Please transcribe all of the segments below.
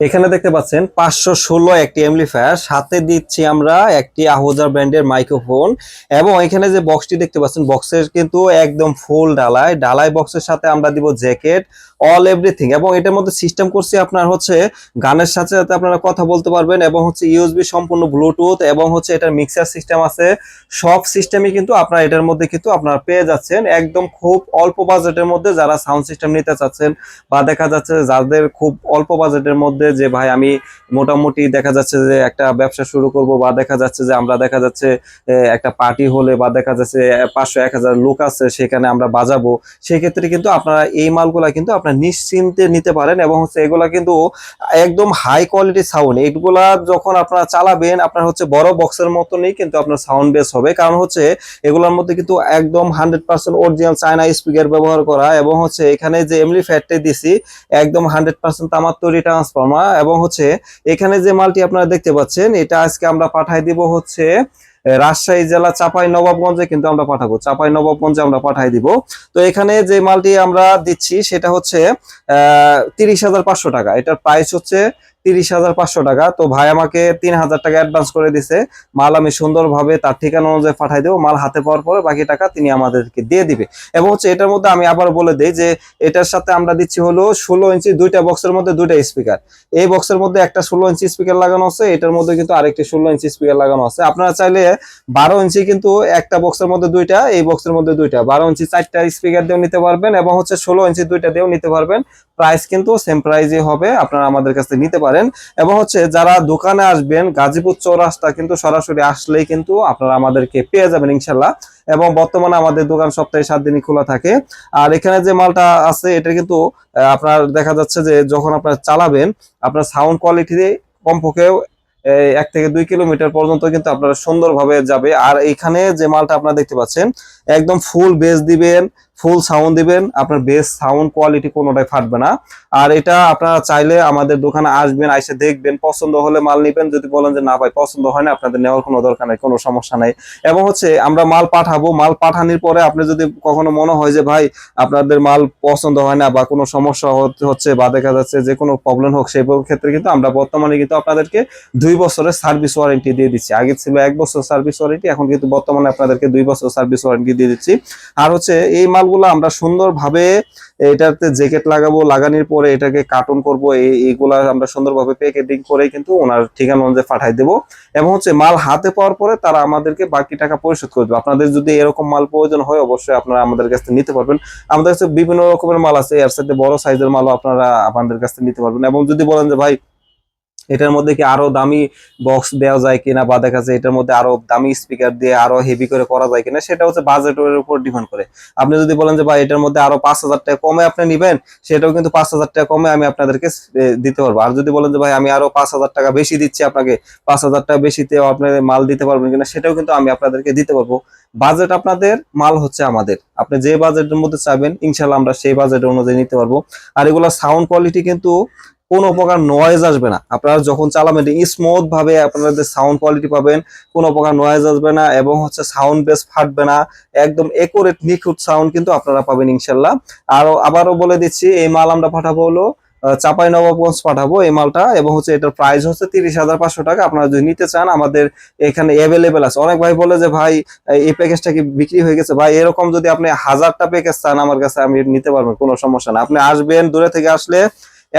এখানে দেখতে পাচ্ছেন 516 একটি এমপ্লিফায়ার, সাথে দিচ্ছি আমরা একটি আহুজার ব্র্যান্ডের মাইক্রোফোন। এবং এখানে যে বক্সটি দেখতে পাচ্ছেন, বক্সের কিন্তু একদম ফুল ঢালাই ঢালাই বক্সের সাথে আমরা দিব জ্যাকেট, অল এভরিথিং। এবং এটার মধ্যে সিস্টেম করছি আপনার হচ্ছে গানের সাথে সাথে আপনারা কথা বলতে পারবেন, এবং হচ্ছে ইউএসবি সম্পূর্ণ ব্লুটুথ, এবং হচ্ছে এটার মিক্সার সিস্টেম আছে। সব সিস্টেমই কিন্তু আপনারা এটার মধ্যে কিন্তু আপনারা পেয়ে যাচ্ছেন একদম খুব অল্প বাজেটের মধ্যে। যারা সাউন্ড সিস্টেম নিতে চাচ্ছেন বা দেখা যাচ্ছে যাদের খুব অল্প বাজেটের মধ্যে যে ভাই আমি মোটামুটি দেখা যাচ্ছে যে একটা ব্যবসা শুরু করব, বা দেখা যাচ্ছে যে আমরা দেখা যাচ্ছে একটা পার্টি হলে বা দেখা যাচ্ছে 500-1000 লোক আছে সেখানে আমরা বাজাবো, সেক্ষেত্রে কিন্তু আপনারা এই মালগুলা কিন্তু আপনারা নিশ্চিন্তে নিতে পারেন। এবং হচ্ছে এগুলা কিন্তু একদম হাই কোয়ালিটি সাউন্ড। এগুলা যখন আপনারা চালাবেন আপনার হচ্ছে বড় বক্সের মতনই কিন্তু আপনার সাউন্ড বেস হবে, কারণ হচ্ছে এগুলোর মধ্যে কিন্তু একদম 100% অরিজিনাল চায়না স্পিকার ব্যবহার করা। এবং হচ্ছে এখানে যে এমপ্লিফায়ারটা দিছি একদম 100% তামার তৈরি ট্রান্সফর্মার। এবং হচ্ছে এখানে যে মালটি আপনারা দেখতে পাচ্ছেন এটা আজকে আমরা পাঠাই দিব হচ্ছে রাজশাহী জেলা চাপাই নবাবগঞ্জে, কিন্তু আমরা পাঠাবো চাপাই নবাবগঞ্জে আমরা পাঠাই দিব। তো এখানে যে মালটি আমরা দিচ্ছি সেটা হচ্ছে 30,500 টাকা। এটার প্রাইস হচ্ছে 30,500 টাকা। তো ভাই আমাকে 3,000 টাকা অ্যাডভান্স করে দিছে। মাল আমি সুন্দরভাবে তার ঠিকানা অনুযায়ী পাঠাই দেবো, মাল হাতে পাওয়ার পরে বাকি টাকা তিনি আমাদেরকে দিয়ে দিবে। এবং হচ্ছে এটার মধ্যে আমি আবার বলে দিই যে এটার সাথে আমরা দিচ্ছি হলো 16 ইঞ্চি দুইটা বক্সের মধ্যে দুইটা স্পিকার। এই বক্সের মধ্যে একটা 16 ইঞ্চি স্পিকার লাগানো আছে, এটার মধ্যে কিন্তু আরেকটি 16 ইঞ্চি স্পিকার লাগানো আছে। আপনারা চাইলে 12 ইঞ্চি কিন্তু একটা বক্সের মধ্যে দুইটা, এই বক্সের মধ্যে দুইটা 12 ইঞ্চি 4টা স্পিকার দিয়েও নিতে পারবেন, এবং হচ্ছে 16 ইঞ্চি দুইটা দিয়েও নিতে পারবেন। প্রাইস কিন্তু সেম প্রাইসই হবে, আপনারা আমাদের কাছে নিতে পারেন। এবং হচ্ছে যারা দোকানে আসবেন গাজীপুর চৌরাস্তা কিন্তু সরাসরি আসলেই কিন্তু আপনারা আমাদেরকে পেয়ে যাবেন ইনশাল্লাহ। এবং বর্তমানে আমাদের দোকান সপ্তাহে 7 দিনই খোলা থাকে। আর এখানে যে মালটা আছে এটা কিন্তু আপনার দেখা যাচ্ছে যে যখন আপনারা চালাবেন আপনার সাউন্ড কোয়ালিটি কমপক্ষে 1 থেকে 2 কিলোমিটার পর্যন্ত কিন্তু আপনারা সুন্দরভাবে যাবে। আর এইখানে যে মালটা আপনারা দেখতে পাচ্ছেন একদম ফুল বেস দিবেন, ফুল সাউন্ড দিবেন, আপনার বেস সাউন্ড কোয়ালিটি কোনোটাই ফাটবে না। আর এটা আপনারা চাইলে আমাদের দোকানে আসবেন, এসে দেখবেন, পছন্দ হলে মাল নিবেন। যদি বলেন যে না ভাই পছন্দ হয় না, আপনাদের নেওয়ার কোনো দরকার নেই, কোনো সমস্যা নাই। এবং হচ্ছে আমরা মাল পাঠাবো, মাল পাঠানোর পরে আপনি যদি কখনো মনে হয় যে ভাই আপনাদের মাল পছন্দ হয় না বা কোনো সমস্যা হচ্ছে বা দেখা যাচ্ছে যে কোনো প্রবলেম হোক, সেই ক্ষেত্রে কিন্তু আমরা বর্তমানে কিন্তু আপনাদেরকে 2 বছরের সার্ভিস ওয়ারেন্টি দিয়ে দিচ্ছি। আগে ছিল 1 বছর সার্ভিস ওয়ারেন্টি, এখন কিন্তু বর্তমানে আপনাদেরকে 2 বছর সার্ভিস ওয়ারেন্টি দিয়ে দিচ্ছি। আর হচ্ছে এই মালগুলো আমরা সুন্দরভাবে এটাতে জ্যাকেট লাগাবো, লাগানোর পরে এটাকে কার্টুন করবো, এইগুলা আমরা সুন্দরভাবে প্যাকেটিং করে কিন্তু ওনার ঠিকানা অনুযায়ী পাঠাই দেবো। এবং হচ্ছে মাল হাতে পাওয়ার পরে তারা আমাদেরকে বাকি টাকা পরিশোধ করে দেবে। আপনাদের যদি এরকম মাল প্রয়োজন হয় অবশ্যই আপনারা আমাদের কাছ থেকে নিতে পারবেন। আমাদের কাছে বিভিন্ন রকমের মাল আছে, এর সাথে বড় সাইজের মালও আপনারা আমাদের কাছ থেকে নিতে পারবেন। এবং যদি বলেন যে ভাই এটার মধ্যে কি আরো দামি বক্স দেওয়া যায় কিনা, বা দেখা যায় এটার মধ্যে আরো দামি স্পিকার দিয়ে আরো হেভি করে করা যায় কিনা, সেটা হচ্ছে বাজেটের উপর ডিপেন্ড করে। আপনি যদি বলেন যে ভাই এটার মধ্যে আরো 5,000 টাকা কমে আপনি নিবেন, সেটাও কিন্তু 5,000 টাকা কমে আমি আপনাদেরকে দিতে পারবো। আর যদি বলেন যে ভাই আমি আরো 5,000 টাকা বেশি দিচ্ছি আপনাকে, 5,000 টাকা বেশিতে আপনি মাল দিতে পারবেন কিনা, সেটাও কিন্তু আমি আপনাদেরকে দিতে পারবো। বাজেট আপনাদের, মাল হচ্ছে আমাদের। আপনি যে বাজেটের মধ্যে চাইবেন ইনশাল্লাহ আমরা সেই বাজেট অনুযায়ী নিতে পারবো। আর এগুলো সাউন্ড কোয়ালিটি কিন্তু কোনো প্রকার নয়েজ আসবে না। আপনারা যখন চালাবেন স্মুথ ভাবে আপনাদের সাউন্ড কোয়ালিটি পাবেন, কোনো প্রকার নয়েজ আসবে না, এবং হচ্ছে সাউন্ড বেস ফাটবে না, একদম একুরেট নিখুঁত সাউন্ড কিন্তু আপনারা পাবেন ইনশাল্লাহ। আবারও বলে দিচ্ছি এই মাল আমরা পাঠাবো হলো চাপাই নবাবগঞ্জ পাঠাবো এই মালটা। এবং হচ্ছে এটার প্রাইস হচ্ছে 30,500 টাকা। আপনারা যদি নিতে চান আমাদের এখানে অ্যাভেলেবেল আছে। অনেক ভাই বলে যে ভাই এই প্যাকেজটা কি বিক্রি হয়ে গেছে, ভাই এরকম যদি আপনি 1000টা প্যাকেজ চান আমার কাছে আমি নিতে পারবেন, কোনো সমস্যা না। আপনি আসবেন, দূরে থেকে আসলে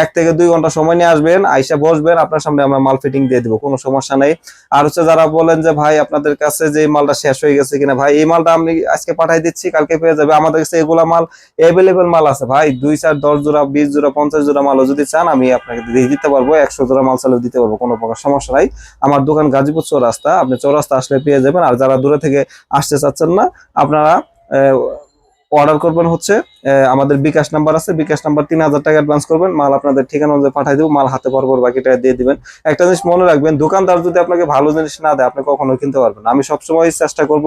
1 থেকে 2 ঘন্টা সময় নিয়ে আসবেন, আইসা বসবেন, আপনার সামনে আমরা মাল ফিটিং দিয়ে দিব, কোনো সমস্যা নেই। আর হচ্ছে যারা বলেন যে ভাই আপনাদের কাছে যে মালটা শেষ হয়ে গেছে কিনা, ভাই এই মালটা আমি আজকে পাঠাই দিচ্ছি, কালকে পেয়ে যাবে। আমাদের কাছে এগুলা মাল অ্যাভেলেবেল মাল আছে ভাই, 2, 4, 10 জোড়া, 20 জোড়া, 50 জোড়া মালও যদি চান আমি আপনাকে দিয়ে দিতে পারবো। 100 জোড়া মাল চালেও দিতে পারবো, কোনো প্রকার সমস্যা নাই। আমার দোকান গাজীপুর চৌরাস্তা, আপনি চৌরাস্তা আসলে পেয়ে যাবেন। আর যারা দূরে থেকে আসতে চাচ্ছেন না, আপনারা অর্ডার করবেন হচ্ছে আমাদের বিকাশ নাম্বার আছে, বিকাশ নাম্বার 3,000 টাকা অ্যাডভান্স করবেন, মাল আপনাদের ঠিকানা অনুযায়ী পাঠিয়ে দেবো, মাল হাতে পর বাকি টাকা দিয়ে দিবেন। একটা জিনিস মনে রাখবেন, দোকানদার যদি আপনাকে ভালো জিনিস না দেয় আপনি কখনোই কিনতে পারবেন না। আমি সবসময় চেষ্টা করব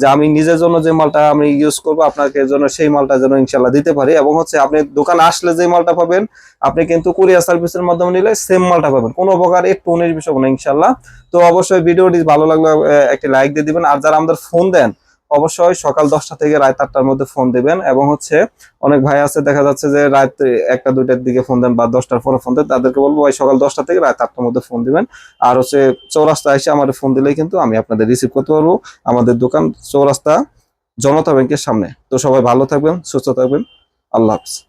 যে আমি নিজের জন্য যে মালটা আমি ইউজ করবো আপনাকে জন্য সেই মালটা যেন ইনশাল্লাহ দিতে পারি। এবং হচ্ছে আপনি দোকান আসলে যে মালটা পাবেন আপনি কিন্তু কুরিয়ার সার্ভিসের মাধ্যমে নিলে সেম মালটা পাবেন, কোনো প্রকার একটু 19-20 হবে না ইনশাল্লাহ। তো অবশ্যই ভিডিওটি ভালো লাগলে একটি লাইক দিয়ে দিবেন। আর যারা আমাদের ফোন দেন অবশ্যই সকাল 10টা থেকে রাত 8টার মধ্যে ফোন দিবেন। এবং হচ্ছে অনেক ভাই আছে দেখা যাচ্ছে যে রাত 1টা 2টার দিকে ফোন দেন বা 10টার পরে ফোন দেন, তাদেরকে বলবো ভাই সকাল 10টা থেকে রাত 8টার মধ্যে ফোন দিবেন। আর হচ্ছে চৌরাস্তা এসে আমার ফোন দিলেই কিন্তু আমি আপনাদের রিসিভ করতে পারবো। আমাদের দোকান চৌরাস্তা জনতা ব্যাংকের সামনে। তো সবাই ভালো থাকবেন, সুস্থ থাকবেন। আল্লাহ হাফেজ।